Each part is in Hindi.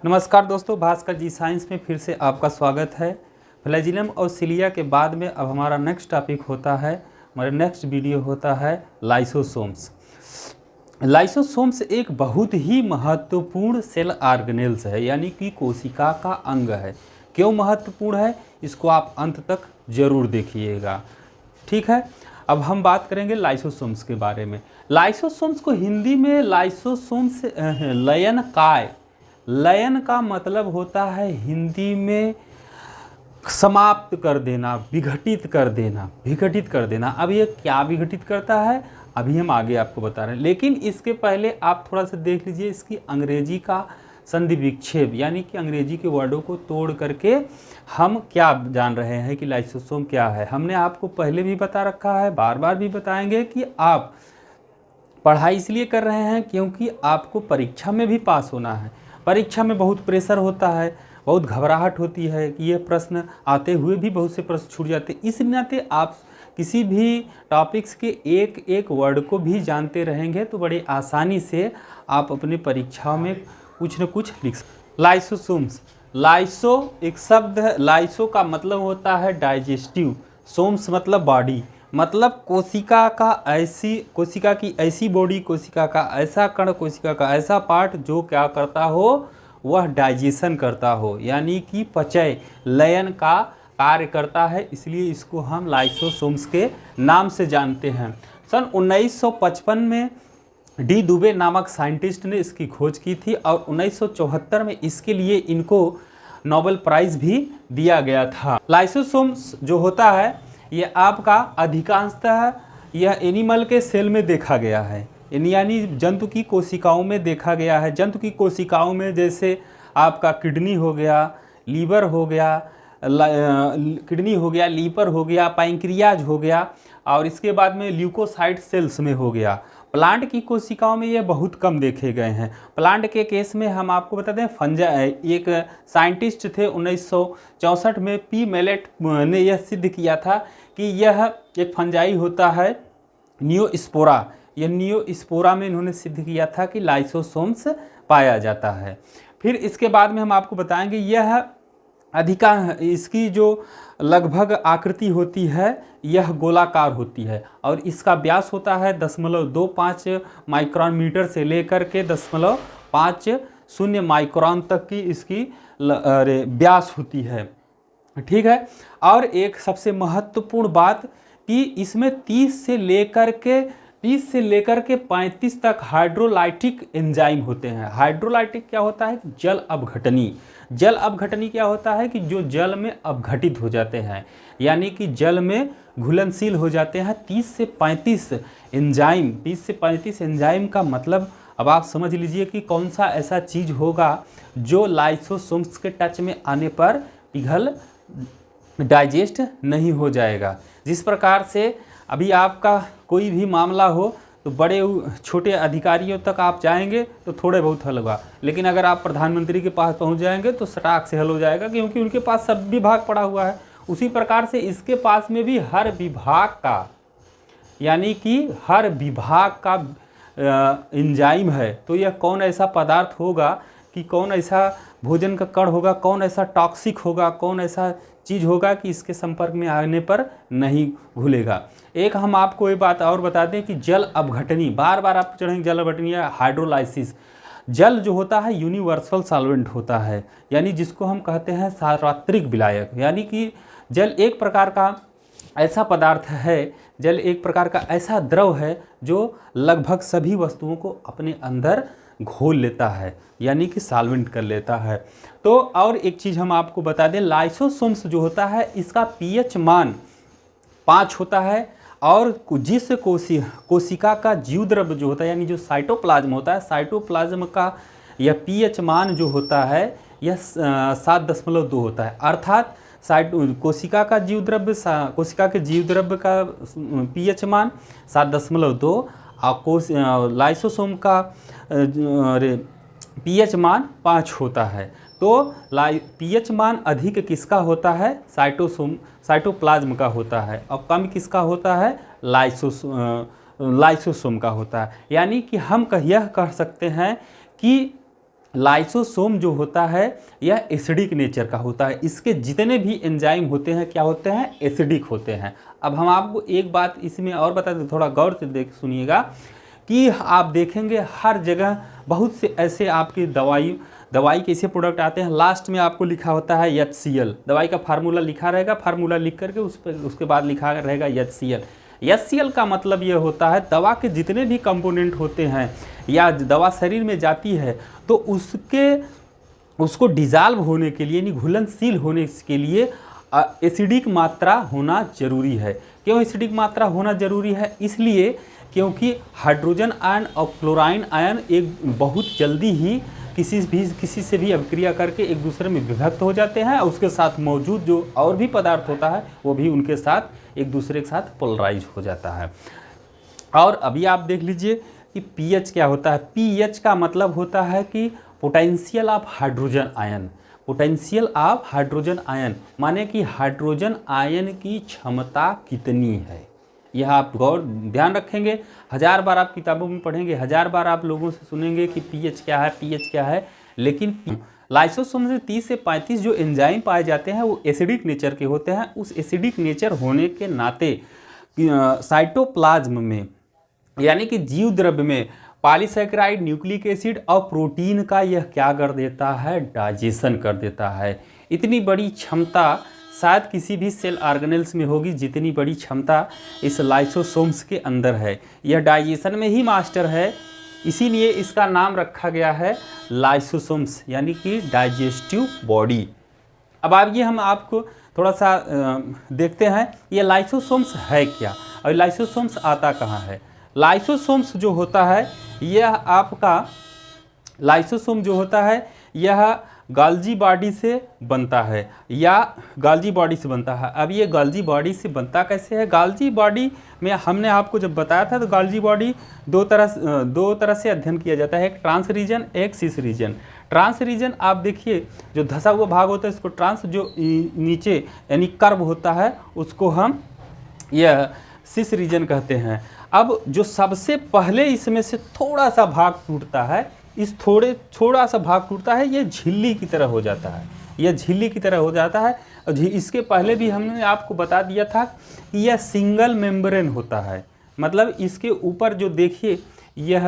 नमस्कार दोस्तों, भास्कर जी साइंस में फिर से आपका स्वागत है। फ्लैजिलम और सिलिया के बाद में अब हमारा नेक्स्ट टॉपिक होता है, हमारा नेक्स्ट वीडियो होता है लाइसोसोम्स। लाइसोसोम्स एक बहुत ही महत्वपूर्ण सेल ऑर्गेनेल्स है, यानी कि कोशिका का अंग है। क्यों महत्वपूर्ण है, इसको आप अंत तक जरूर देखिएगा। ठीक है, अब हम बात करेंगे लाइसोसोम्स के बारे में। लाइसोसोम्स को हिंदी में लाइसोसोम्स लयनकाय, लयन का मतलब होता है हिंदी में समाप्त कर देना, विघटित कर देना, विघटित कर देना। अब ये क्या विघटित करता है, अभी हम आगे आपको बता रहे हैं, लेकिन इसके पहले आप थोड़ा सा देख लीजिए इसकी अंग्रेजी का संधि विक्षेप, यानी कि अंग्रेजी के वर्डों को तोड़ करके हम क्या जान रहे हैं कि लाइसोसोम क्या है। हमने आपको पहले भी बता रखा है, बार बार भी बताएंगे कि आप पढ़ाई इसलिए कर रहे हैं क्योंकि आपको परीक्षा में भी पास होना है। परीक्षा में बहुत प्रेशर होता है, बहुत घबराहट होती है कि ये प्रश्न आते हुए भी बहुत से प्रश्न छूट जाते हैं। इस नाते आप किसी भी टॉपिक्स के एक एक वर्ड को भी जानते रहेंगे तो बड़े आसानी से आप अपने परीक्षाओं में कुछ न कुछ लिख सकते। लाइसोसोम्स, लाइसो एक शब्द है, लाइसो का मतलब होता है डाइजेस्टिव, सोम्स मतलब बॉडी, मतलब कोशिका की ऐसी बॉडी, कोशिका का ऐसा कण, कोशिका का ऐसा पार्ट जो क्या करता हो, वह डाइजेशन करता हो, यानी कि पचय लयन का कार्य करता है। इसलिए इसको हम लाइसोसोम्स के नाम से जानते हैं। सन 1955 में डी दुबे नामक साइंटिस्ट ने इसकी खोज की थी और 1974 में इसके लिए इनको नोबेल प्राइज़ भी दिया गया था। लाइसोसोम्स जो होता है ये आपका अधिकांशतः यह एनिमल के सेल में देखा गया है, यानी जंतु की कोशिकाओं में देखा गया है। जंतु की कोशिकाओं में जैसे आपका किडनी हो गया, लीवर हो गया, किडनी हो गया, लीवर हो गया, पैंक्रियाज हो गया, और इसके बाद में ल्यूकोसाइट सेल्स में हो गया। प्लांट की कोशिकाओं में ये बहुत कम देखे गए हैं। प्लांट के केस में हम आपको बताते हैं फंजाई, एक साइंटिस्ट थे 1964 में पी मेलेट ने यह सिद्ध किया था कि यह एक फंजाई होता है नियोस्पोरा। यह नियोस्पोरा में इन्होंने सिद्ध किया था कि लाइसोसोम्स पाया जाता है। फिर इसके बाद में हम आपको बताएंगे यह इसकी जो लगभग आकृति होती है यह गोलाकार होती है और इसका व्यास होता है 0.25 माइक्रोन मीटर से लेकर के 0.50 माइक्रोन तक की इसकी व्यास होती है। ठीक है, और एक सबसे महत्वपूर्ण बात कि इसमें 30 से लेकर के 35 तक हाइड्रोलाइटिक एंजाइम होते हैं। हाइड्रोलाइटिक क्या होता है, जल अपघटनी। जल अपघटनी क्या होता है कि जो जल में अपघटित हो जाते हैं, यानी कि जल में घुलनशील हो जाते हैं। 30 से 35 एंजाइम का मतलब अब आप समझ लीजिए कि कौन सा ऐसा चीज़ होगा जो लाइसोसोम्स के टच में आने पर पिघल डाइजेस्ट नहीं हो जाएगा। जिस प्रकार से अभी आपका कोई भी मामला हो तो बड़े छोटे अधिकारियों तक आप जाएंगे तो थोड़े बहुत हल होगा, लेकिन अगर आप प्रधानमंत्री के पास पहुंच जाएंगे तो सटाक से हल हो जाएगा, क्योंकि उनके पास सब विभाग पड़ा हुआ है। उसी प्रकार से इसके पास में भी हर विभाग का, यानी कि हर विभाग का एंजाइम है। तो यह कौन ऐसा पदार्थ होगा कि कौन ऐसा भोजन का कण होगा, कौन ऐसा टॉक्सिक होगा, कौन ऐसा चीज़ होगा कि इसके संपर्क में आने पर नहीं घुलेगा। एक हम आपको ये बात और बता दें कि जल अपघटनी, बार बार आप चढ़ेंगे जल अपघटनी या हाइड्रोलाइसिस। जल जो होता है यूनिवर्सल सॉल्वेंट होता है, यानी जिसको हम कहते हैं सार्वत्रिक विलायक, यानी कि जल एक प्रकार का ऐसा पदार्थ है, जल एक प्रकार का ऐसा द्रव है जो लगभग सभी वस्तुओं को अपने अंदर घोल लेता है, यानी कि सॉल्वेंट कर लेता है। तो और एक चीज़ हम आपको बता दें, लाइसोसोम्स जो होता है इसका पीएच मान 5 होता है, और जिस कोशिका का जीवद्रव्य जो होता है, यानी जो साइटोप्लाज्म होता है, साइटोप्लाज्म का यह पीएच मान जो होता है यह 7.2 होता है। अर्थात कोशिका के जीवद्रव्य का पीएच मान 7.2 और लाइसोसोम का पीएच मान 5 होता है। तो पीएच मान अधिक किसका होता है, साइटोप्लाज्म का होता है, और कम किसका होता है, लाइसोसोम का होता है। यानी कि हम यह कह सकते हैं कि लाइसोसोम जो होता है यह एसिडिक नेचर का होता है। इसके जितने भी एंजाइम होते हैं क्या होते हैं, एसिडिक होते हैं। अब हम आपको एक बात इसमें और बता दें, थोड़ा गौर से देख सुनिएगा कि आप देखेंगे हर जगह बहुत से ऐसे आपके दवाई के ऐसे प्रोडक्ट आते हैं, लास्ट में आपको लिखा होता है HCl, दवाई का फार्मूला लिखा रहेगा, फार्मूला लिख करके उसके बाद लिखा रहेगा HCl। HCl का मतलब ये होता है दवा के जितने भी कंपोनेंट होते हैं या दवा शरीर में जाती है तो उसको डिज़ाल्व होने के लिए, यानी घुलनशील होने के लिए एसिडिक मात्रा होना जरूरी है। क्यों एसिडिक मात्रा होना जरूरी है? इसलिए क्योंकि हाइड्रोजन आयन और क्लोराइन आयन एक बहुत जल्दी ही किसी से भी अभिक्रिया करके एक दूसरे में विभक्त हो जाते हैं, और उसके साथ मौजूद जो और भी पदार्थ होता है वो भी उनके साथ एक दूसरे के साथ पोलराइज हो जाता है। और अभी आप देख लीजिए कि पीएच क्या होता है। पीएच का मतलब होता है कि potential of hydrogen ion. Potential of hydrogen ion माने कि हाइड्रोजन आयन की क्षमता कितनी है, यह आप गौर ध्यान रखेंगे। 1000 बार आप किताबों में पढ़ेंगे, 1000 बार आप लोगों से सुनेंगे कि पीएच क्या है, पीएच क्या है, लेकिन लाइसोसोम में 30 से 35 जो एंजाइम पाए जाते हैं वो एसिडिक नेचर के होते हैं। उस एसिडिक नेचर होने के नाते साइटोप्लाज्म में यानी कि जीव द्रव्य में पॉलीसैकेराइड, न्यूक्लिक एसिड और प्रोटीन का यह क्या कर देता है, डाइजेशन कर देता है। इतनी बड़ी क्षमता शायद किसी भी सेल ऑर्गेनेल्स में होगी जितनी बड़ी क्षमता इस लाइसोसोम्स के अंदर है। यह डाइजेशन में ही मास्टर है, इसीलिए इसका नाम रखा गया है लाइसोसोम्स, यानी कि डाइजेस्टिव बॉडी। अब आइए हम आपको थोड़ा सा देखते हैं ये लाइसोसोम्स है क्या और लाइसोसोम्स आता कहाँ है। लाइसोसोम्स जो होता है यह आपका लाइसोसोम जो होता है यह गाल्जी बॉडी से बनता है या गाल्जी बॉडी से बनता है। अब ये गाल्जी बॉडी से बनता कैसे है? गाल्जी बॉडी में हमने आपको जब बताया था तो गाल्जी बॉडी दो तरह से अध्ययन किया जाता है, एक ट्रांस रीजन, एक सिस रीजन। ट्रांस रीजन आप देखिए जो धसा हुआ भाग होता है इसको ट्रांस, जो नीचे यानी कर्व होता है उसको हम यह सिस रीजन कहते हैं। अब जो सबसे पहले इसमें से थोड़ा सा भाग टूटता है, इस थोड़ा सा भाग टूटता है, ये झिल्ली की तरह हो जाता है, यह झिल्ली की तरह हो जाता है। और इसके पहले भी हमने आपको बता दिया था कि यह सिंगल मेम्ब्रेन होता है, मतलब इसके ऊपर जो देखिए यह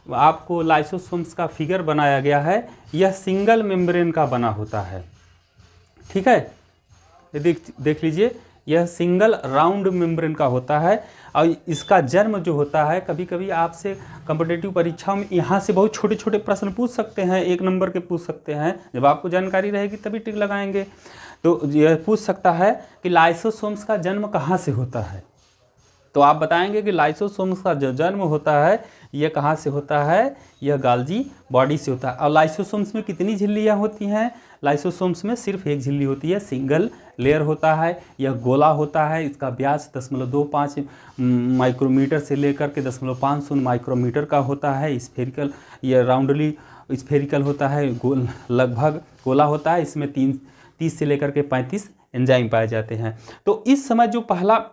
आपको लाइसोसोम्स का फिगर बनाया गया है, यह सिंगल मेम्ब्रेन का बना होता है। ठीक है, देख लीजिए यह सिंगल राउंड मेम्ब्रेन का होता है। और इसका जन्म जो होता है, कभी कभी आपसे कॉम्पिटिटिव परीक्षाओं में यहाँ से बहुत छोटे छोटे प्रश्न पूछ सकते हैं, 1 नंबर के पूछ सकते हैं, जब आपको जानकारी रहेगी तभी टिक लगाएंगे। तो यह पूछ सकता है कि लाइसोसोम्स का जन्म कहाँ से होता है, तो आप बताएंगे कि लाइसोसोम्स का जो जन्म होता है यह कहाँ से होता है, यह गाल्जी बॉडी से होता है। और लाइसोसोम्स में कितनी झिल्लियाँ होती हैं? लाइसोसोम्स में सिर्फ एक झिल्ली होती है, सिंगल लेयर होता है, यह गोला होता है, इसका व्यास 0.25 माइक्रोमीटर से लेकर के 0.50 माइक्रोमीटर का होता है। स्फेरिकल, यह राउंडली स्फेरिकल होता है, गोल लगभग गोला होता है। इसमें 30 से लेकर के 35 एंजाइम पाए जाते हैं। तो इस समय जो पहला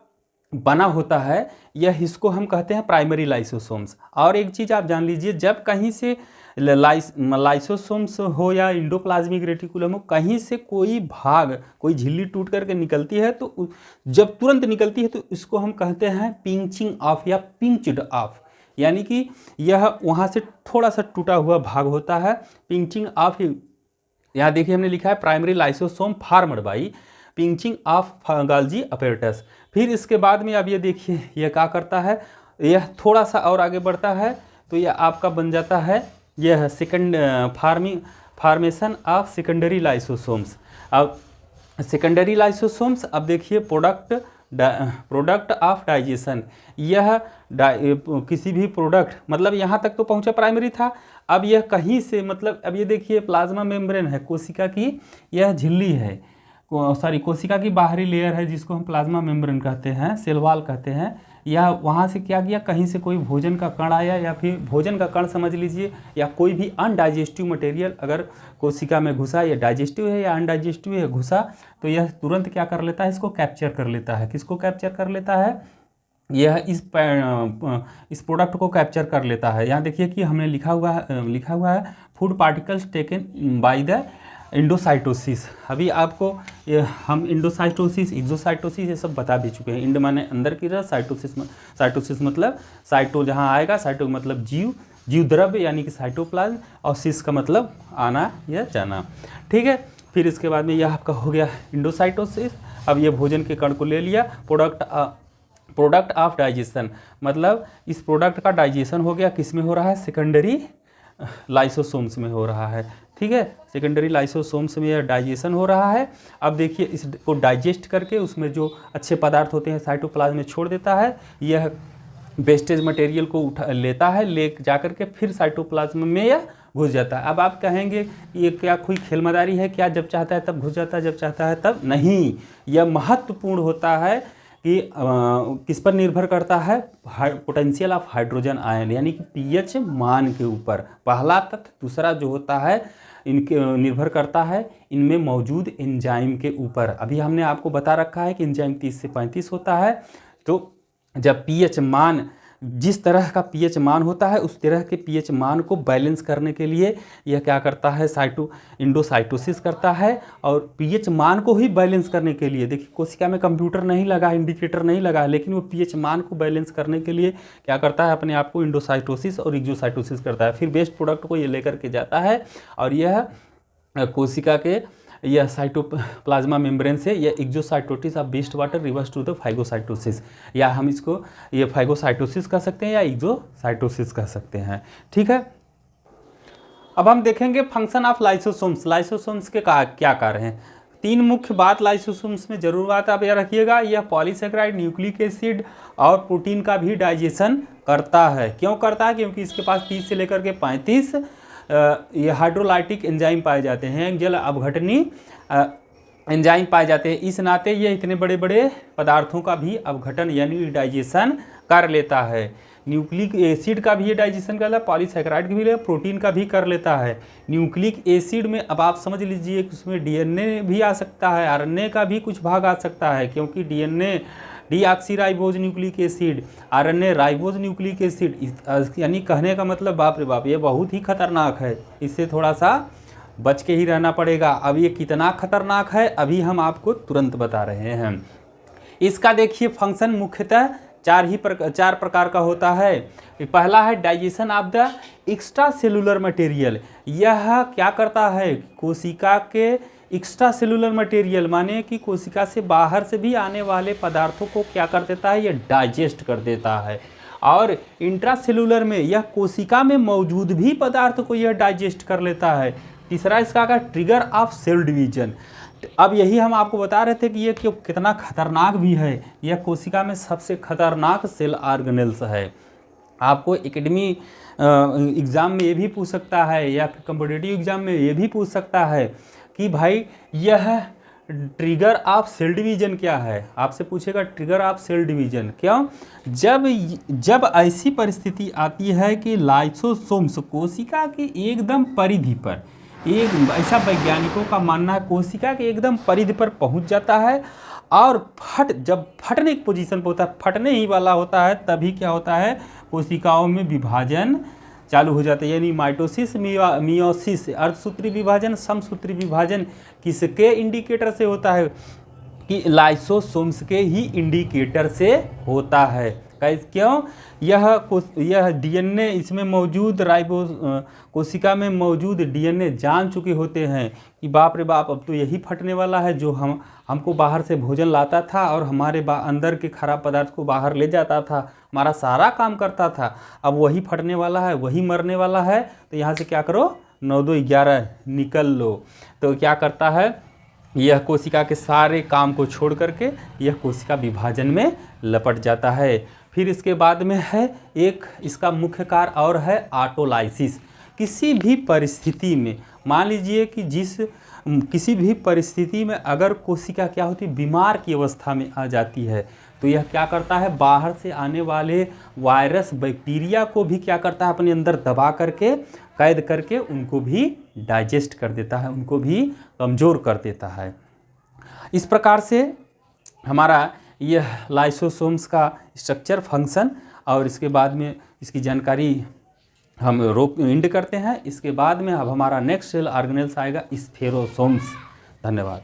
बना होता है यह इसको हम कहते हैं प्राइमरी लाइसोसोम्स। और एक चीज़ आप जान लीजिए, जब कहीं से लाइसोसोम्स हो या इंडोप्लाज्मिक रेटिकुलम हो, कहीं से कोई भाग, कोई झिल्ली टूट करके निकलती है तो जब तुरंत निकलती है तो इसको हम कहते हैं पिंचिंग ऑफ या पिंच्ड ऑफ, यानी कि यह वहाँ से थोड़ा सा टूटा हुआ भाग होता है, पिंचिंग ऑफ। यहाँ देखिए हमने लिखा है primary lysosome formed by pinching of गाल्जी apparatus. फिर इसके बाद में अब ये देखिए यह क्या करता है, यह थोड़ा सा और आगे बढ़ता है तो यह आपका बन जाता है यह फॉर्मेशन ऑफ सेकेंडरी लाइसोसोम्स। अब सेकेंडरी लाइसोसोम्स, अब देखिए प्रोडक्ट ऑफ डाइजेशन, यह किसी भी प्रोडक्ट, मतलब यहाँ तक तो पहुँचा प्राइमरी था, अब यह कहीं से, मतलब अब ये देखिए प्लाज्मा मेम्ब्रेन है, कोशिका की यह झिल्ली है, कोशिका की बाहरी लेयर है जिसको हम प्लाज्मा मेम्ब्रेन कहते हैं, सेल वॉल कहते हैं। या वहाँ से क्या किया, कहीं से कोई भोजन का कण आया या फिर भोजन का कण समझ लीजिए, या कोई भी अनडाइजेस्टिव मटेरियल अगर कोशिका में घुसा, या डाइजेस्टिव है या अनडाइजेस्टिव है घुसा, तो यह तुरंत क्या कर लेता है, इसको कैप्चर कर लेता है। किसको कैप्चर कर लेता है? यह इस प्रोडक्ट को कैप्चर कर लेता है। यहाँ देखिए कि हमने लिखा हुआ है food particles taken by the endocytosis. अभी आपको हम इंडोसाइटोसिस, एक्सोसाइटोसिस ये सब बता भी चुके हैं। इंड माने अंदर की तरफ, साइटोसिस मतलब साइटो जहाँ आएगा, साइटो मतलब जीव द्रव्य यानी कि साइटोप्लाज्म, और सिस का मतलब आना या जाना। ठीक है, फिर इसके बाद में यह आपका हो गया इंडोसाइटोसिस। अब ये भोजन के कण को ले लिया, प्रोडक्ट ऑफ डाइजेशन, मतलब इस प्रोडक्ट का डाइजेशन हो गया, किस में हो रहा है, सेकेंडरी लाइसोसोम्स में हो रहा है। ठीक है, सेकेंडरी लाइसोसोम्स में यह डाइजेशन हो रहा है। अब देखिए इसको डाइजेस्ट करके उसमें जो अच्छे पदार्थ होते हैं साइटोप्लाज्म में छोड़ देता है। यह वेस्टेज मटेरियल को लेता है, ले जाकर के फिर साइटोप्लाज्म में यह घुस जाता है। अब आप कहेंगे ये क्या कोई खेल मदारी है क्या, जब चाहता है तब घुस जाता है, जब चाहता है तब नहीं। यह महत्वपूर्ण होता है कि किस पर निर्भर करता है, पोटेंशियल ऑफ हाइड्रोजन आयन यानी कि पीएच मान के ऊपर। पहला तथ्य, दूसरा जो होता है इनके निर्भर करता है इनमें मौजूद एंजाइम के ऊपर। अभी हमने आपको बता रखा है कि एंजाइम 30 से 35 होता है। तो जब पीएच मान, जिस तरह का पीएच मान होता है उस तरह के पीएच मान को बैलेंस करने के लिए यह क्या करता है, इंडोसाइटोसिस करता है। और पीएच मान को ही बैलेंस करने के लिए, देखिए कोशिका में कंप्यूटर नहीं लगा, इंडिकेटर नहीं लगा, लेकिन वो पीएच मान को बैलेंस करने के लिए क्या करता है, अपने आप को इंडोसाइटोसिस और एक्सोसाइटोसिस करता है। फिर वेस्ट प्रोडक्ट को ये लेकर के जाता है और यह कोशिका के यह साइटोप्लाज्मा मेम्ब्रेन से यह exocytosis of waste water reverse to the phagocytosis, या हम इसको ये फाइगोसाइटोसिस कह सकते हैं या एक्सोसाइटोसिस कह सकते हैं। ठीक है, अब हम देखेंगे फंक्शन ऑफ लाइसोसोम्स। लाइसोसोम्स के क्या कार्य हैं। तीन मुख्य बात लाइसोसोम्स में जरूर बात आप याद रखिएगा, यह पॉलीसेकेराइड, न्यूक्लिक एसिड और प्रोटीन का भी डाइजेशन करता है। क्यों करता है, क्योंकि इसके पास 30 से लेकर के 35 ये हाइड्रोलाइटिक एंजाइम पाए जाते हैं, जल अपघटनी एंजाइम पाए जाते हैं। इस नाते ये इतने बड़े बड़े पदार्थों का भी अपघटन यानी डाइजेशन कर लेता है। न्यूक्लिक एसिड का भी ये डाइजेशन करता है, पॉलीसेकेराइड का भी, प्रोटीन का भी कर लेता है। न्यूक्लिक एसिड में अब आप समझ लीजिए कि उसमें डीएनए भी आ सकता है, आरएनए का भी कुछ भाग आ सकता है, क्योंकि DNA deoxyribose nucleic acid, RNA ribose nucleic acid, यानी कहने का मतलब बाप रे बाप ये बहुत ही खतरनाक है, इससे थोड़ा सा बच के ही रहना पड़ेगा। अब ये कितना खतरनाक है अभी हम आपको तुरंत बता रहे हैं। इसका देखिए फंक्शन मुख्यतः चार प्रकार का होता है। पहला है digestion of the extra cellular material. यह क्या करता है, कोशिका के एक्स्ट्रा सेलुलर मटेरियल माने कि कोशिका से बाहर से भी आने वाले पदार्थों को क्या कर देता है, यह डाइजेस्ट कर देता है। और इंट्रा सेलुलर में यह कोशिका में मौजूद भी पदार्थ को यह डाइजेस्ट कर लेता है। तीसरा इसका का ट्रिगर ऑफ सेल डिवीजन। अब यही हम आपको बता रहे थे कि ये कितना खतरनाक भी है। यह कोशिका में सबसे खतरनाक सेल ऑर्गेनेल्स है। आपको एकेडमी एग्ज़ाम में ये भी पूछ सकता है या फिर कॉम्पिटिटिव एग्ज़ाम में ये भी पूछ सकता है कि भाई यह ट्रिगर ऑफ सेल डिवीजन क्या है। आपसे पूछेगा ट्रिगर ऑफ सेल डिवीजन क्यों, जब ऐसी परिस्थिति आती है कि लाइसोसोम्स कोशिका की एकदम परिधि पर, एक ऐसा वैज्ञानिकों का मानना है कोशिका के एकदम परिधि पर पहुंच जाता है और जब फटने की पोजीशन पर होता है, फटने ही वाला होता है, तभी क्या होता है, कोशिकाओं में विभाजन चालू हो जाता है। यानी माइटोसिस, मियोसिस, अर्धसूत्री विभाजन, समसूत्री विभाजन किसके इंडिकेटर से होता है, कि लाइसोसोम्स के ही इंडिकेटर से होता है। क्यों, यह डीएनए इसमें मौजूद कोशिका में मौजूद डीएनए जान चुके होते हैं कि बाप रे बाप अब तो यही फटने वाला है, जो हमको बाहर से भोजन लाता था और हमारे अंदर के खराब पदार्थ को बाहर ले जाता था, हमारा सारा काम करता था, अब वही फटने वाला है, वही मरने वाला है। तो यहाँ से क्या करो, 9 2 11 निकल लो। तो क्या करता है, यह कोशिका के सारे काम को छोड़ करके यह कोशिका विभाजन में लपट जाता है। फिर इसके बाद में है एक इसका मुख्य कार्य और है ऑटोलाइसिस। किसी भी परिस्थिति में मान लीजिए कि किसी भी परिस्थिति में अगर कोशिका क्या होती है, बीमार की अवस्था में आ जाती है, तो यह क्या करता है, बाहर से आने वाले वायरस बैक्टीरिया को भी क्या करता है, अपने अंदर दबा करके कैद करके उनको भी डाइजेस्ट कर देता है, उनको भी कमज़ोर कर देता है। इस प्रकार से हमारा यह लाइसोसोम्स का स्ट्रक्चर, फंक्शन और इसके बाद में इसकी जानकारी हम एंड करते हैं। इसके बाद में अब हमारा नेक्स्ट सेल ऑर्गेनेल्स आएगा स्फेरोसोम्स। धन्यवाद।